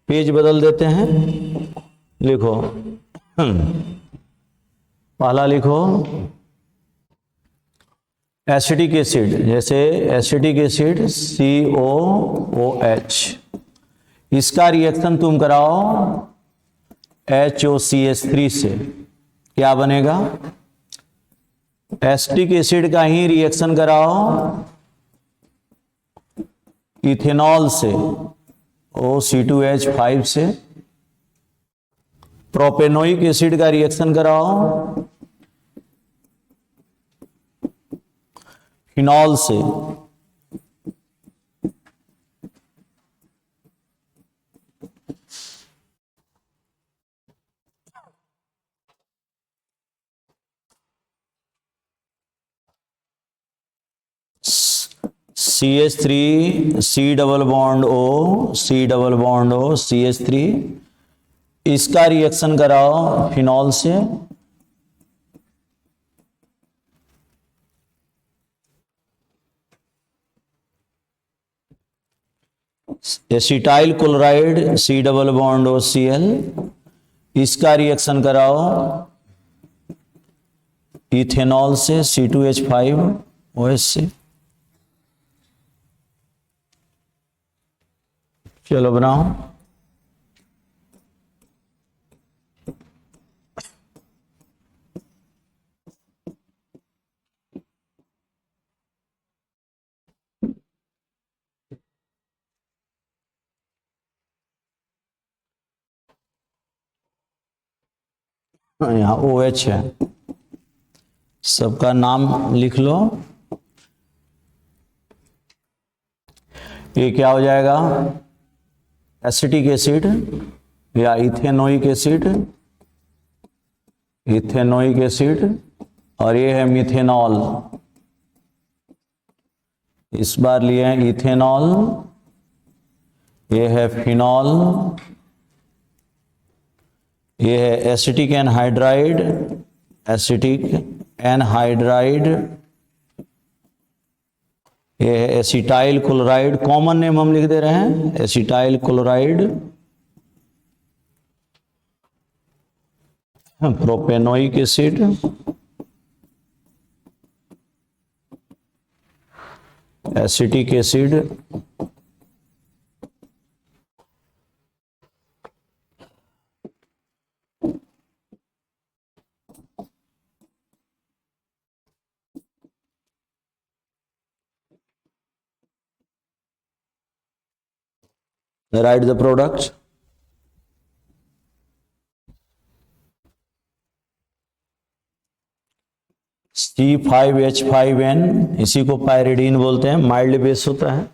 Page बदल देते हैं। लिखो पहला लिखो एसिटिक एसिड, जैसे एसिटिक एसिड COOH, इसका रिएक्शन तुम कराओ HOCH3 से, क्या बनेगा? एसिटिक एसिड का ही रिएक्शन कराओ इथेनॉल से OC2H5 से, प्रोपेनोइक एसिड का रिएक्शन कराओ फिनॉल से, CH3 C double bond O C double bond O CH3, इसका रिएक्शन कराओ फिनॉल से, acetyl chloride C double bond OCl, इसका रिएक्शन कराओ इथेनॉल से C2H5OH से। चलो बनाओ। यहाँ OH है, सबका नाम लिख लो। ये क्या हो जाएगा? एसिटिक एसिड या इथेनोइक एसिड, इथेनोइक एसिड, और ये है मिथेनॉल। इस बार लिए हैं इथेनॉल, ये है फिनॉल, ये है एसिटिक एनहाइड्राइड, एसिटिक एनहाइड्राइड, ये है एसिटाइल क्लोराइड, कॉमन नेम हम लिख दे रहे हैं acetyl chloride, propanoic acid, acetic acid, write the product. C5H5N, इसी को पायरिडीन बोलते हैं, माइल्ड बेस होता है।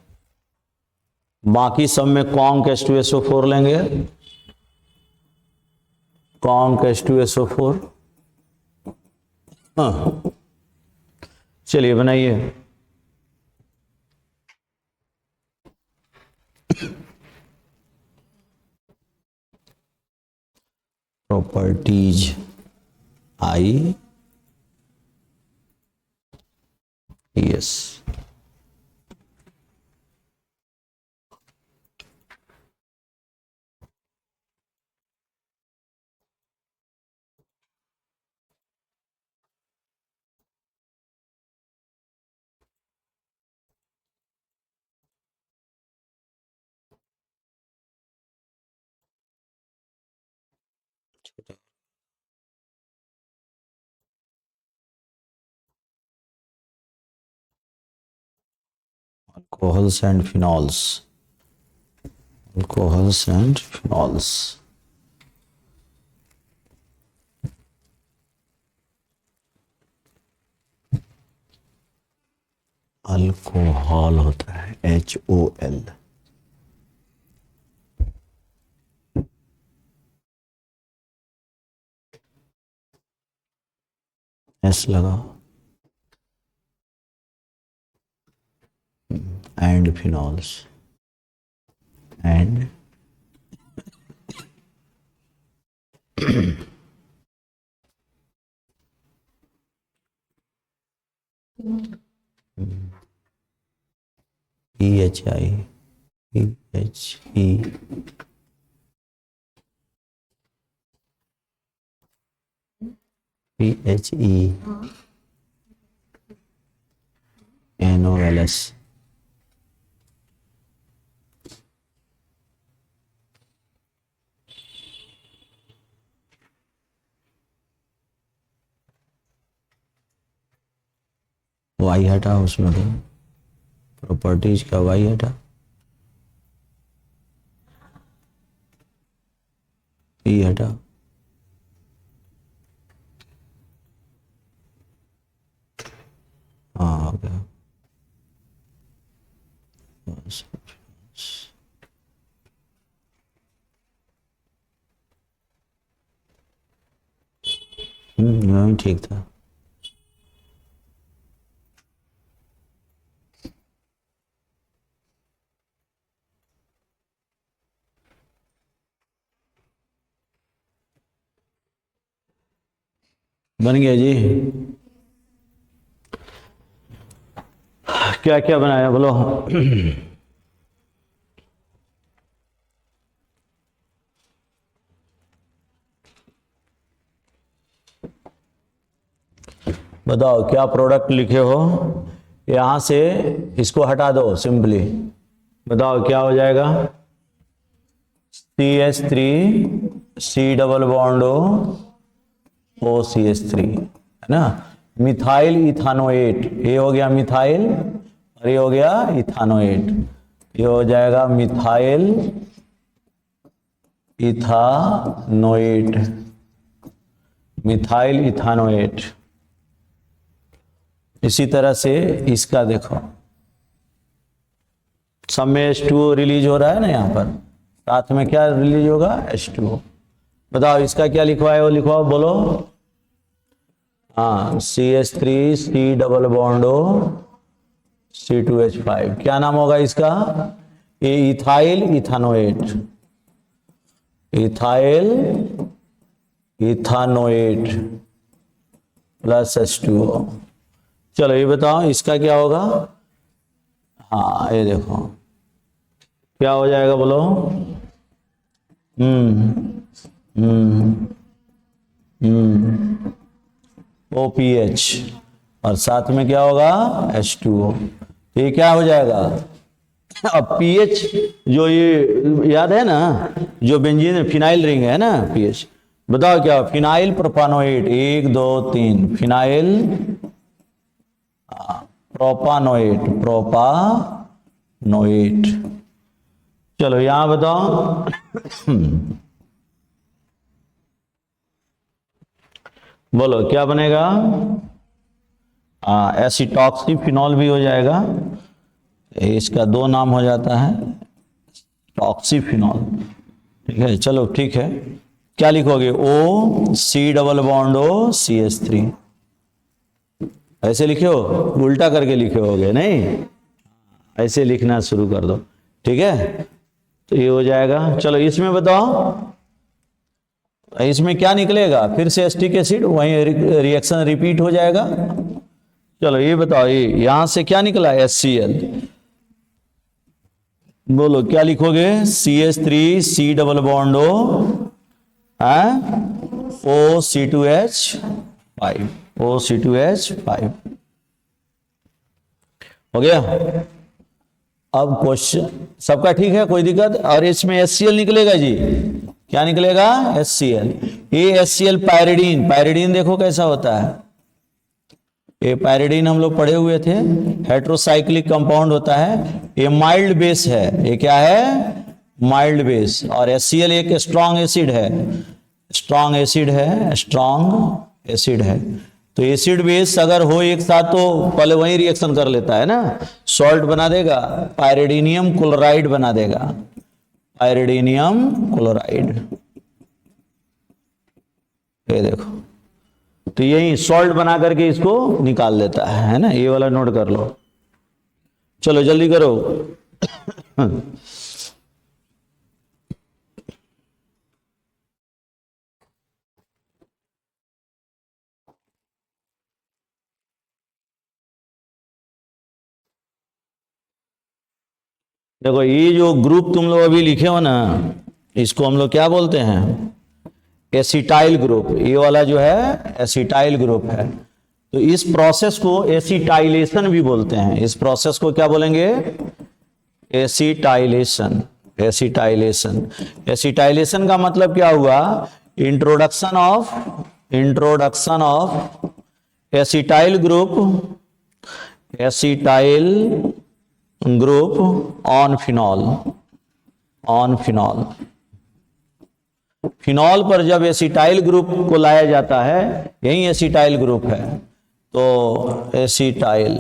बाकी सब में कॉन्क H2SO4 लेंगे, कॉन्क H2SO4। हाँ चलिए बनाइए। Properties I yes, alcohols and phenols, alcohols and phenols, alcohol होता है HOL, S लगा, and phenols, and EHI, EHE, PHENOLS। Y हटा उसमें तो, प्रॉपर्टीज का वाई हटा, ई हटा, हाँ हो गया। ठीक था। बन गया जी। क्या क्या बनाया बोलो। बताओ क्या प्रोडक्ट लिखे हो, यहां से इसको हटा दो सिंपली। बताओ क्या हो जाएगा, CH3 C double bond O CH3 है ना, मिथाइल इथानोएट, ये हो गया मिथाइल और ये हो गया इथानोएट, ये हो जाएगा मिथाइल इथानोएट, मिथाइल इथानोएट। इसी तरह से इसका देखो, सब में H2O रिलीज हो रहा है ना, यहां पर साथ में क्या रिलीज होगा, H2O। बताओ इसका क्या लिखवाए वो लिखवाओ बोलो। हाँ, CH3 C double bond O C2H5, क्या नाम होगा इसका, ये इथाइल इथानोएट, इथाइल इथानोएट प्लस H2O। चलो ये बताओ इसका क्या होगा, हाँ ये देखो क्या हो जाएगा बोलो, OPH और साथ में क्या होगा H2O। ये क्या हो जाएगा, अब pH जो ये याद है ना, जो बेंजीन फिनाइल रिंग है ना pH, बताओ क्या, फिनाइल प्रोपानोएट, 1 2 3, फिनाइल प्रोपानोएट, प्रोपानोएट। चलो यहां बताओ, बोलो क्या बनेगा, एसिटॉक्सी फिनॉल भी हो जाएगा, इसका दो नाम हो जाता है टॉक्सीफिनॉल, ठीक है। चलो ठीक है, क्या लिखोगे, O C double bond O CH3, ऐसे लिखे हो, उल्टा करके लिखे होगे नहीं, ऐसे लिखना शुरू कर दो, ठीक है। तो ये हो जाएगा। चलो इसमें बताओ, इसमें क्या निकलेगा, फिर से एसिटिक एसिड, वहीं रिएक्शन रिपीट हो जाएगा। चलो ये बताओ, ये यहां से क्या निकला, HCl, बोलो क्या लिखोगे, CH3 C double bond O C2H5, O C2H5 हो गया। अब क्वेश्चन सबका ठीक है, कोई दिक्कत, और इसमें HCl निकलेगा जी, क्या निकलेगा, HCl। ये HCl पायरिडीन, पायरिडीन देखो कैसा होता है, ये पायरिडीन हम लोग पढ़े हुए थे, हेट्रोसाइक्लिक कंपाउंड होता है, ये माइल्ड बेस है, ये क्या है, माइल्ड बेस, और HCl एक स्ट्रॉन्ग एसिड है, स्ट्रॉन्ग एसिड है, स्ट्रॉन्ग एसिड है। तो एसिड बेस अगर हो एक साथ तो पहले वही रिएक्शन कर लेता है ना, सॉल्ट बना देगा, पायरिडीनियम क्लोराइड बना देगा, पायरिडीनियम क्लोराइड, ये देखो, तो यही सॉल्ट बना करके इसको निकाल लेता है ना, ये वाला नोट कर लो। चलो जल्दी करो। देखो ये जो ग्रुप तुम लोग अभी लिखे हो ना, इसको हम लोग क्या बोलते हैं, एसिटाइल ग्रुप, ये वाला जो है एसिटाइल ग्रुप है। तो इस प्रोसेस को एसिटाइलेशन भी बोलते हैं। इस प्रोसेस को क्या बोलेंगे? एसिटाइलेशन। एसिटाइलेशन, एसिटाइलेशन का मतलब क्या हुआ? Introduction of acetyl group on phenol. Phenol पर जब एसिटाइल ग्रुप को लाया जाता है, यही एसिटाइल ग्रुप है, तो एसिटाइल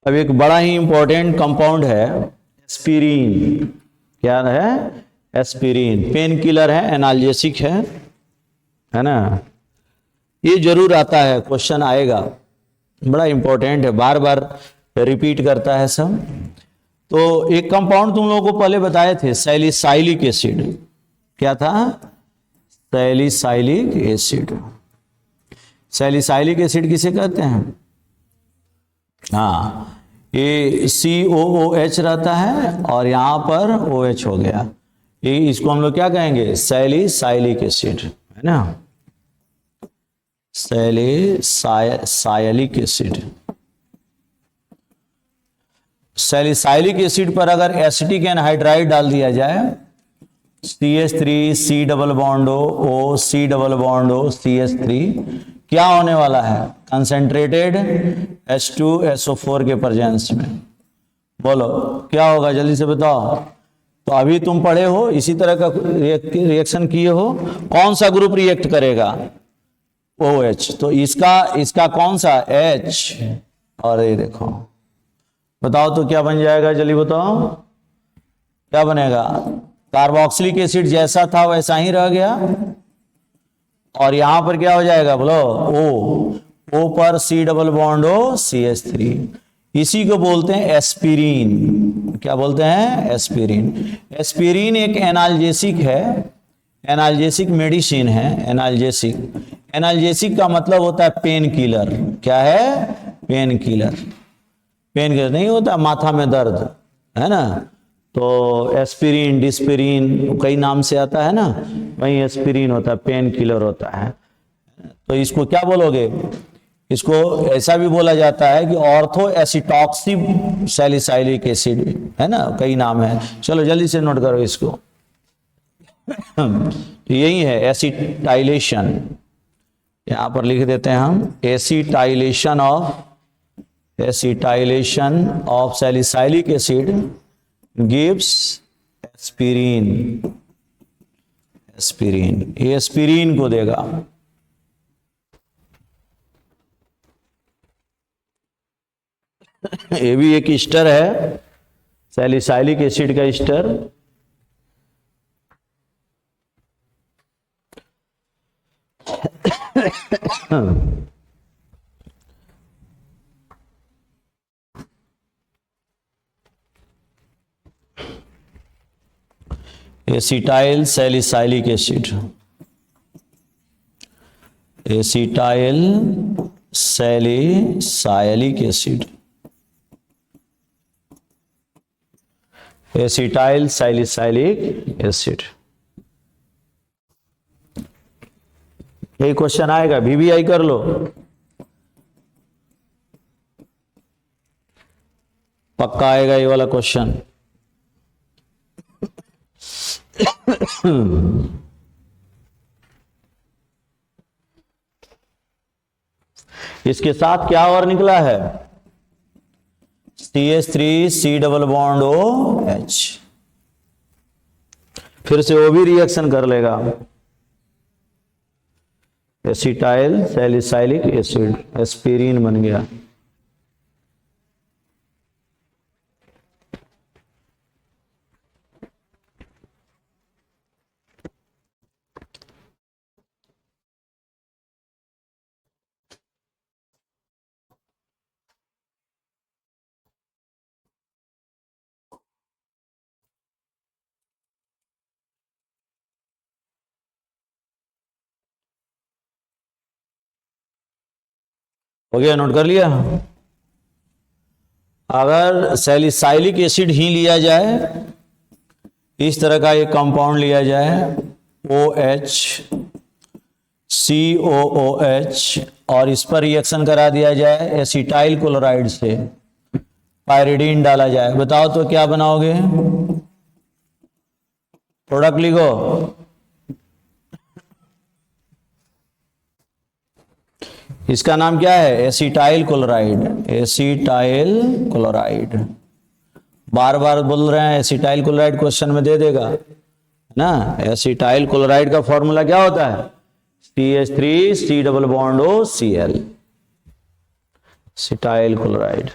अब एक बड़ा ही इंपॉर्टेंट कंपाउंड है एस्पिरिन। क्या है? एस्पिरिन पेन किलर है, एनाल्जेसिक है ना। ये जरूर आता है, क्वेश्चन आएगा, बड़ा इंपॉर्टेंट है, बार बार रिपीट करता है सब। तो एक कंपाउंड तुम लोगों को पहले बताए थे, सैलिसाइलिक एसिड। क्या था? Salicylic acid. सैलिसाइलिक एसिड किसे कहते हैं? हाँ, ये COOH रहता है और यहां पर OH हो गया, ये इसको हम लोग क्या कहेंगे? सैलिसाइलिक एसिड, है ना। Salicylic acid. सैलिसाइलिक एसिड पर अगर एसिटिक एनहाइड्राइड डाल दिया जाए, CH3 C double bond O C double bond O CH3, क्या होने वाला है? कंसेंट्रेटेड H2SO4 के प्रेजेंस में। बोलो क्या होगा, जल्दी से बताओ। तो अभी तुम पढ़े हो, इसी तरह का रिएक्शन किए हो, कौन सा ग्रुप रिएक्ट करेगा? OH। तो इसका कौन सा? H। और ये देखो, बताओ तो क्या बन जाएगा, जल्दी बताओ क्या बनेगा? कार्बोक्सिलिक एसिड जैसा था वैसा ही रह गया, और यहां पर क्या हो जाएगा? बोलो O पर C double bond O CH3। इसी को बोलते हैं एस्पिरिन। क्या बोलते हैं? एस्पिरिन। एस्पिरिन एक एनाल्जेसिक है, एनाल्जेसिक मेडिसिन है। एनाल्जेसिक का मतलब होता है पेन किलर। क्या है? Pain killer. पेन किलर नहीं होता माथा में दर्द, है ना, तो एस्पिरिन, डिस्पिरिन कई नाम से आता है ना, वही एस्पिरिन होता है, पेन किलर होता है। तो इसको क्या बोलोगे? इसको ऐसा भी बोला जाता है कि ऑर्थो एसिटॉक्सी सैलिसाइलिक एसिड, है ना, कई नाम है। चलो जल्दी से नोट करो इसको। तो यही है एसिटाइलेशन, यहां पर लिख देते हैं हम, acetylation of salicylic acid gives aspirin. ये एस्पिरिन को देगा। ये भी एक ईस्टर है, सैलिसाइलिक एसिड का Easter. Acetyl salicylic acid, acetyl salicylic acid, acetyl salicylic acid. यही क्वेश्चन आएगा, VBI कर लो, पक्का आएगा ये वाला क्वेश्चन। इसके साथ क्या और निकला है? CH3 C double bond OH, फिर से वो भी रिएक्शन कर लेगा, एसिटाइल सैलिसाइलिक एसिड, एस्पिरिन बन गया। हो गया, नोट कर लिया। अगर सैलिसाइलिक एसिड ही लिया जाए, इस तरह का एक कंपाउंड लिया जाए OH COOH और इस पर रिएक्शन करा दिया जाए एसिटाइल क्लोराइड से, पायरिडीन डाला जाए, बताओ तो क्या बनाओगे? प्रोडक्ट लिखो। इसका नाम क्या है? Acetyl chloride. एसिटाइल क्लोराइड, बार बार बोल रहे हैं एसिटाइल क्लोराइड, क्वेश्चन में दे देगा ना। एसिटाइल क्लोराइड का फॉर्मूला क्या होता है? CH3 double bond OCl, acetyl chloride.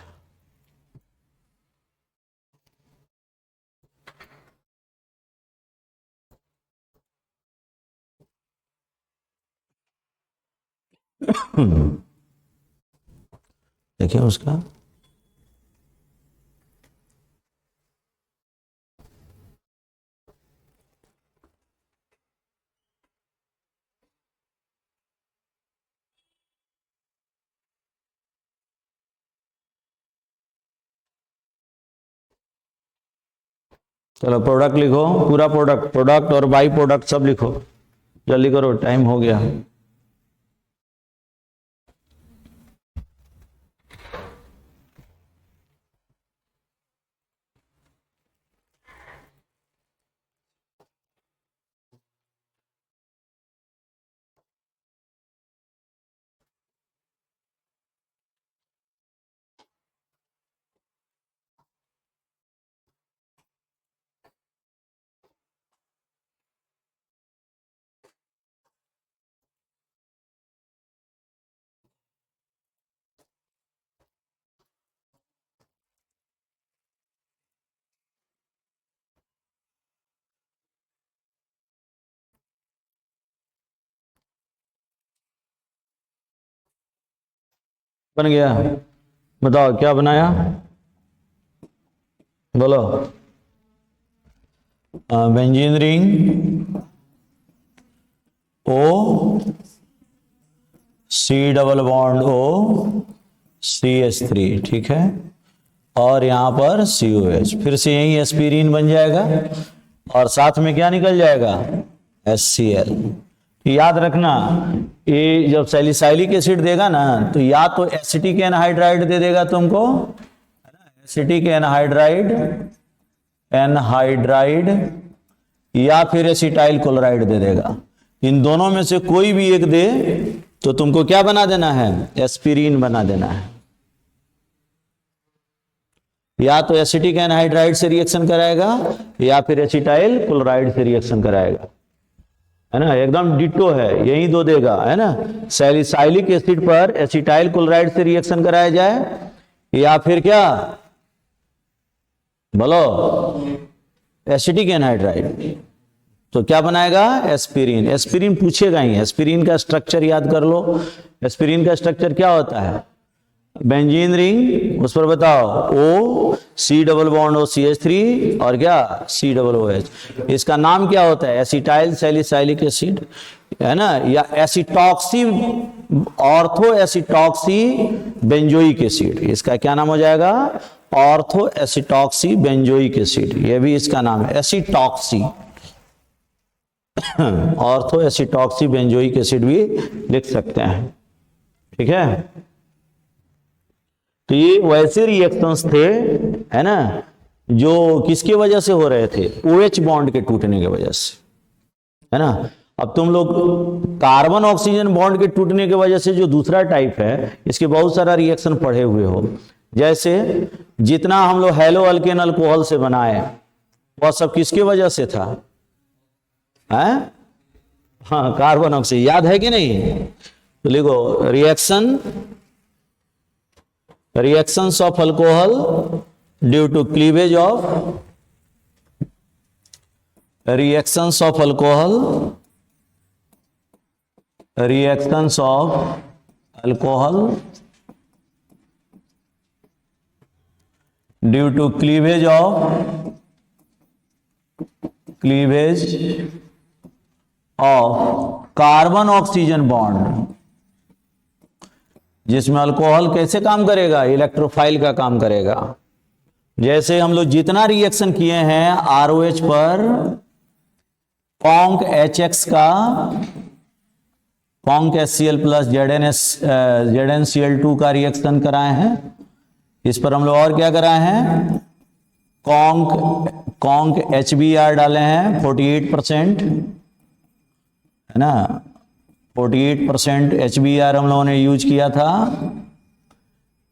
देखिए उसका चलो प्रोडक्ट लिखो, पूरा प्रोडक्ट, प्रोडक्ट और बाई प्रोडक्ट सब लिखो, जल्दी करो, टाइम हो गया। बन गया, बताओ क्या बनाया, बोलो। Benzene ring O C double bond O CH3, ठीक है, और यहां पर COH, फिर से यही एस्पिरिन बन जाएगा और साथ में क्या निकल जाएगा? HCl। याद रखना, ये जब सैलिसाइलिक एसिड देगा ना तो या तो एसिटिक एनहाइड्राइड दे देगा तुमको, एसिटिक एनहाइड्राइड, या फिर एसिटाइल क्लोराइड दे देगा। इन दोनों में से कोई भी एक दे तो तुमको क्या बना देना है? एस्पिरिन बना देना है। या तो एसिटिक एनहाइड्राइड से रिएक्शन कराएगा या फिर एसिटाइल क्लोराइड से रिएक्शन कराएगा, है ना, एकदम डिट्टो है, यही दो देगा, है ना। सैलिसाइलिक एसिड पर एसिटाइल क्लोराइड से रिएक्शन कराया जाए या फिर क्या, बोलो, एसिटिक एनहाइड्राइड, तो क्या बनाएगा? एस्पिरिन। एस्पिरिन पूछेगा ही, एस्पिरिन का स्ट्रक्चर याद कर लो। एस्पिरिन का स्ट्रक्चर क्या होता है? बेंजीन रिंग, उस पर बताओ, O C double bond O CH3 और क्या C डबल OH। इसका नाम क्या होता है? एसिटाइल सैलिसाइलिक एसिड, है ना, या एसिटॉक्सी, ऑर्थो एसिटॉक्सी बेंजोइक एसिड। इसका क्या नाम हो जाएगा? ऑर्थो एसिटॉक्सी बेंजोइक एसिड, ये भी इसका नाम है, एसिटॉक्सी, ऑर्थो एसिटॉक्सी बेंजोइक एसिड भी लिख सकते हैं, ठीक है। तो ये वैसे रिएक्शंस थे, है ना, जो किसके वजह से हो रहे थे? OH बॉन्ड के टूटने की वजह से, है ना। अब तुम लोग कार्बन ऑक्सीजन बॉन्ड के टूटने की वजह से जो दूसरा टाइप है, इसके बहुत सारा रिएक्शन पढ़े हुए हो। जैसे जितना हम लोग हेलो अल्केन अल्कोहल से बनाए, वह सब किसके वजह से था? है, हाँ, कार्बन ऑक्सीजन, याद है कि नहीं? तो लिखो, reactions of alcohol due to cleavage of reactions of alcohol due to cleavage of carbon oxygen bond जिसमें अल्कोहल कैसे काम करेगा, इलेक्ट्रोफाइल का काम करेगा। जैसे हम लोग जितना रिएक्शन किए हैं ROH पर कॉन्क HX का कॉन्क HCl प्लस ZnCl2 का रिएक्शन कराए हैं। इस पर हम लोग और क्या कराए हैं, कॉन्क HBr डाले हैं 48%, है ना, 48% HBr हम लोगों ने यूज किया था।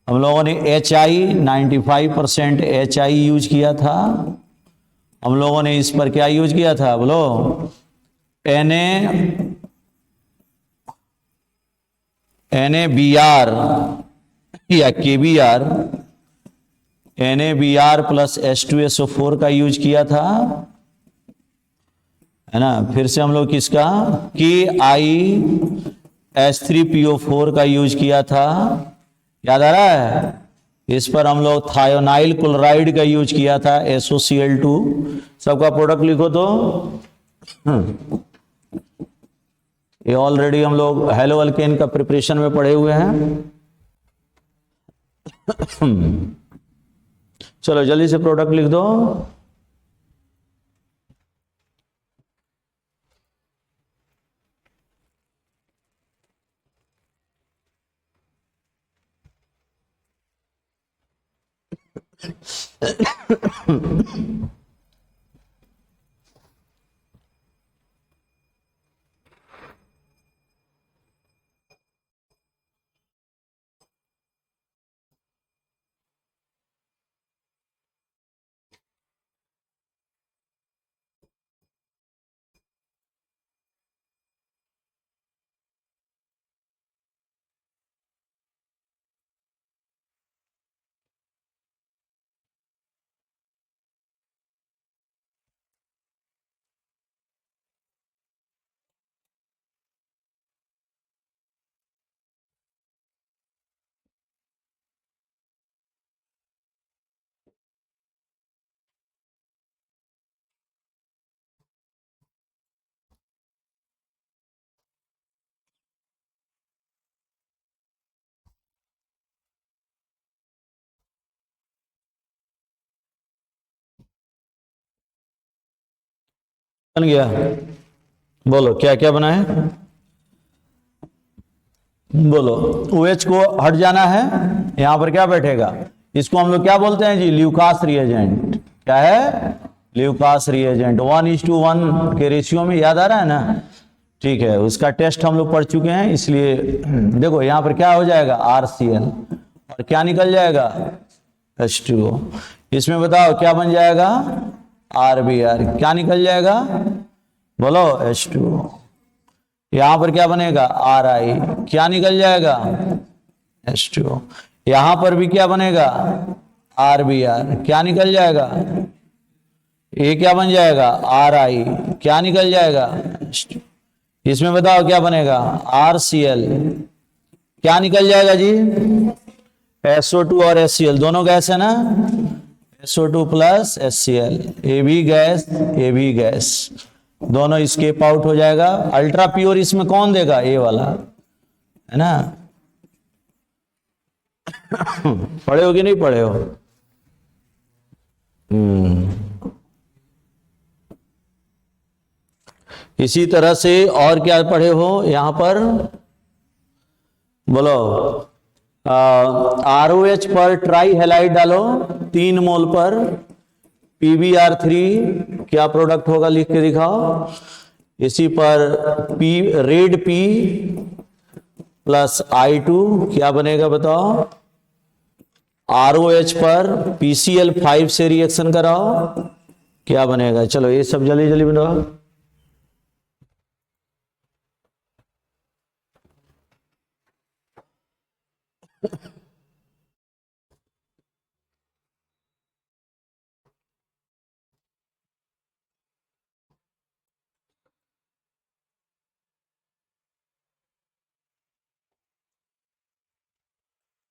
हम लोगों ने HI 95% HI यूज किया था। हम लोगों ने इस पर क्या यूज किया था बोलो, NaBr या KBr, NaBr प्लस H2SO4 का यूज किया था, है ना। फिर से हम लोग किसका, KiH3PO4 का यूज किया था, याद आ रहा है। इस पर हम लोग थायोनाइल क्लोराइड का यूज किया था, SOCl2। सबका प्रोडक्ट लिखो तो। ये ऑलरेडी हम लोग हेलो अल्केन का प्रिपरेशन में पढ़े हुए हैं। चलो जल्दी से प्रोडक्ट लिख दो। बन गया, बोलो क्या क्या बना है, बोलो। OH को हट जाना है, यहां पर क्या बैठेगा, इसको हम लोग क्या बोलते हैं जी, ल्यूकास रिएजेंट। क्या है, ल्यूकास रिएजेंट। 1:1 के रेशियो में, याद आ रहा है ना। ठीक है, उसका टेस्ट हम लोग पढ़ चुके हैं, इसलिए देखो यहां पर क्या हो जाएगा, RCl, और क्या निकल जाएगा, H2O। इसमें बताओ क्या बन जाएगा, RBr। क्या निकल जाएगा, बोलो, H2O। यहां पर क्या बनेगा, Ri। क्या निकल जाएगा, H2O। यहां पर भी क्या बनेगा, RBr। क्या निकल जाएगा, ये क्या बन जाएगा, Ri। क्या निकल जाएगा, H2O। इसमें बताओ क्या बनेगा, RCl। क्या निकल जाएगा जी, SO2 और HCl दोनों गैस है ना, SO2 प्लस HCl, ये भी गैस, ये भी गैस, दोनों स्केप आउट हो जाएगा। अल्ट्रा प्योर इसमें कौन देगा, ये वाला, है ना। पढ़े हो कि नहीं पढ़े हो, इसी तरह से और क्या पढ़े हो यहां पर, बोलो। ROH पर ट्राई हेलाइड डालो 3 मोल पर, PbR3 क्या प्रोडक्ट होगा लिख के दिखाओ। इसी पर रेड P प्लस I2 क्या बनेगा बताओ। ROH पर PCl5 से रिएक्शन कराओ, क्या बनेगा। चलो ये सब जल्दी जल्दी बनाओ।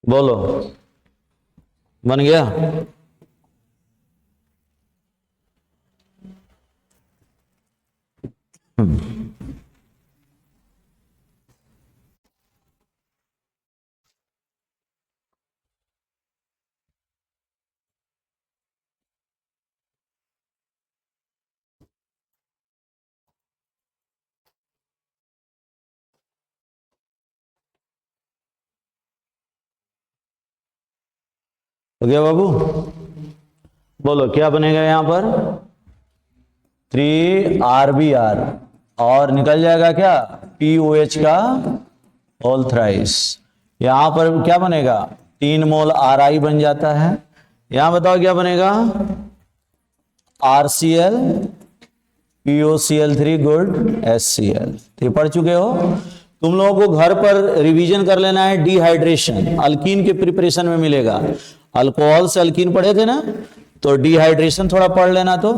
बोलो, बन गया। हो गया बाबू? बोलो क्या बनेगा यहां पर? 3RBr और निकल जाएगा क्या? POH का होल थ्राइस। यहां पर क्या बनेगा? 3 मोल Ri बन जाता है। यहां बताओ क्या बनेगा? RCl POCl3 good HCl। तो पढ़ चुके हो। तुम लोगों को घर पर रिवीजन कर लेना है। डिहाइड्रेशन अल्कीन के प्रिपरेशन में मिलेगा। अल्कोहल से अल्कीन पढ़े थे ना, तो डिहाइड्रेशन थोड़ा पढ़ लेना। तो